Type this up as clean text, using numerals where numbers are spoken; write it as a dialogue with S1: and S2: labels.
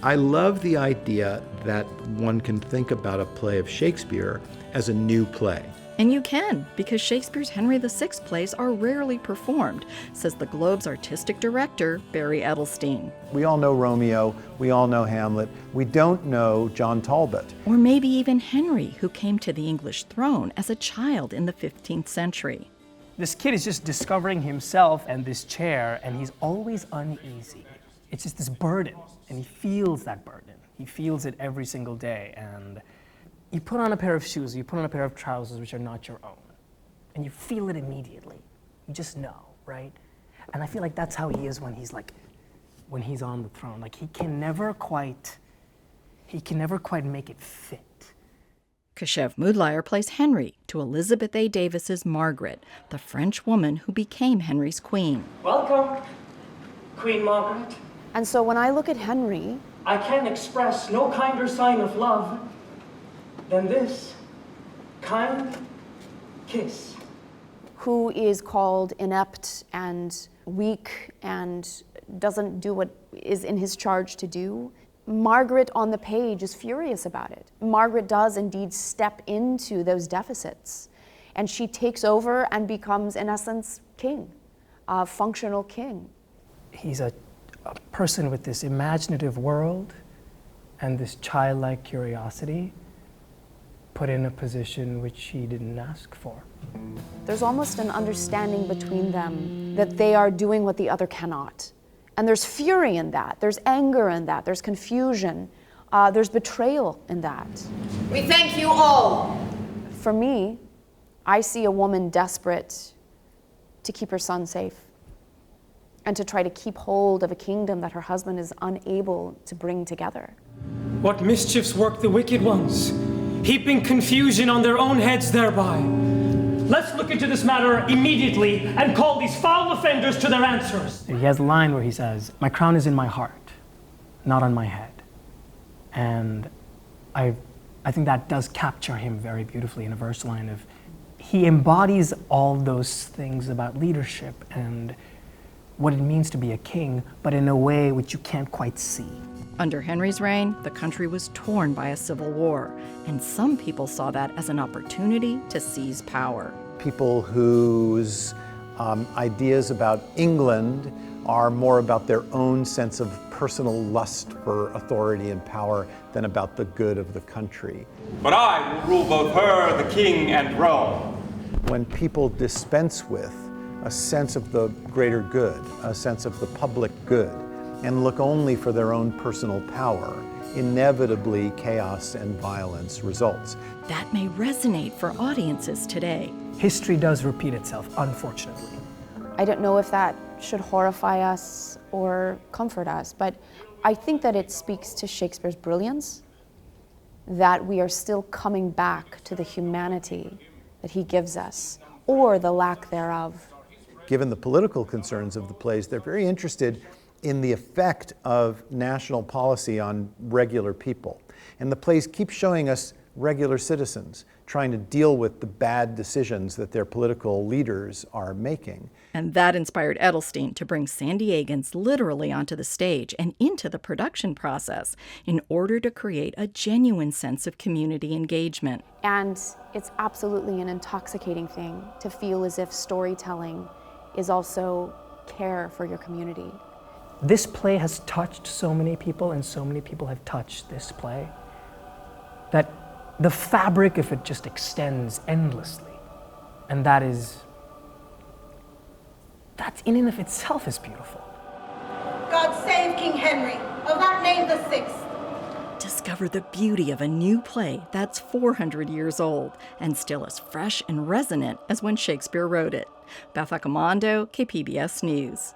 S1: I love the idea that one can think about a play of Shakespeare as a new play.
S2: And you can, because Shakespeare's Henry VI plays are rarely performed, says the Globe's artistic director, Barry Edelstein.
S3: We all know Romeo, we all know Hamlet, we don't know John Talbot.
S2: Or maybe even Henry, who came to the English throne as a child in the 15th century.
S4: This kid is just discovering himself and this chair, and he's always uneasy. It's just this burden, and he feels that burden. He feels it every single day, and you put on a pair of shoes, you put on a pair of trousers which are not your own, and you feel it immediately. You just know, right? And I feel like that's how he is when he's on the throne. Like he can never quite make it fit.
S2: Keshav Mudliar plays Henry to Elizabeth A. Davis's Margaret, the French woman who became Henry's queen.
S5: Welcome, Queen Margaret.
S6: And so when I look at Henry,
S5: I can express no kinder sign of love than this kind kiss.
S6: who is called inept and weak and doesn't do what is in his charge to do, Margaret on the page is furious about it. Margaret does indeed step into those deficits, and she takes over and becomes, in essence, king, a functional king.
S4: He's a person with this imaginative world and this childlike curiosity put in a position which he didn't ask for.
S6: There's almost an understanding between them that they are doing what the other cannot. And there's fury in that, there's anger in that, there's confusion, there's betrayal in that.
S7: We thank you all.
S6: For me, I see a woman desperate to keep her son safe and to try to keep hold of a kingdom that her husband is unable to bring together.
S8: What mischiefs work the wicked ones, heaping confusion on their own heads thereby. Let's look into this matter immediately and call these foul offenders to their answers.
S4: He has a line where he says, "My crown is in my heart, not on my head." And I think that does capture him very beautifully in a verse line of, he embodies all those things about leadership and what it means to be a king, but in a way which you can't quite see.
S2: Under Henry's reign, the country was torn by a civil war, and some people saw that as an opportunity to seize power.
S3: People whose ideas about England are more about their own sense of personal lust for authority and power than about the good of the country.
S9: But I will rule both her, the king, and Rome.
S3: When people dispense with a sense of the greater good, a sense of the public good, and look only for their own personal power, inevitably chaos and violence results.
S2: That may resonate for audiences today.
S4: History does repeat itself, unfortunately.
S6: I don't know if that should horrify us or comfort us, but I think that it speaks to Shakespeare's brilliance, that we are still coming back to the humanity that he gives us, or the lack thereof.
S3: Given the political concerns of the plays, they're very interested in the effect of national policy on regular people. And the plays keep showing us regular citizens trying to deal with the bad decisions that their political leaders are making.
S2: And that inspired Edelstein to bring San Diegans literally onto the stage and into the production process in order to create a genuine sense of community engagement.
S6: And it's absolutely an intoxicating thing to feel as if storytelling is also care for your community.
S4: This play has touched so many people, and so many people have touched this play, that the fabric of it just extends endlessly. And that in and of itself is beautiful.
S7: God save King Henry, of that name the sixth.
S2: Discover the beauty of a new play that's 400 years old and still as fresh and resonant as when Shakespeare wrote it. Beth Accomando, KPBS News.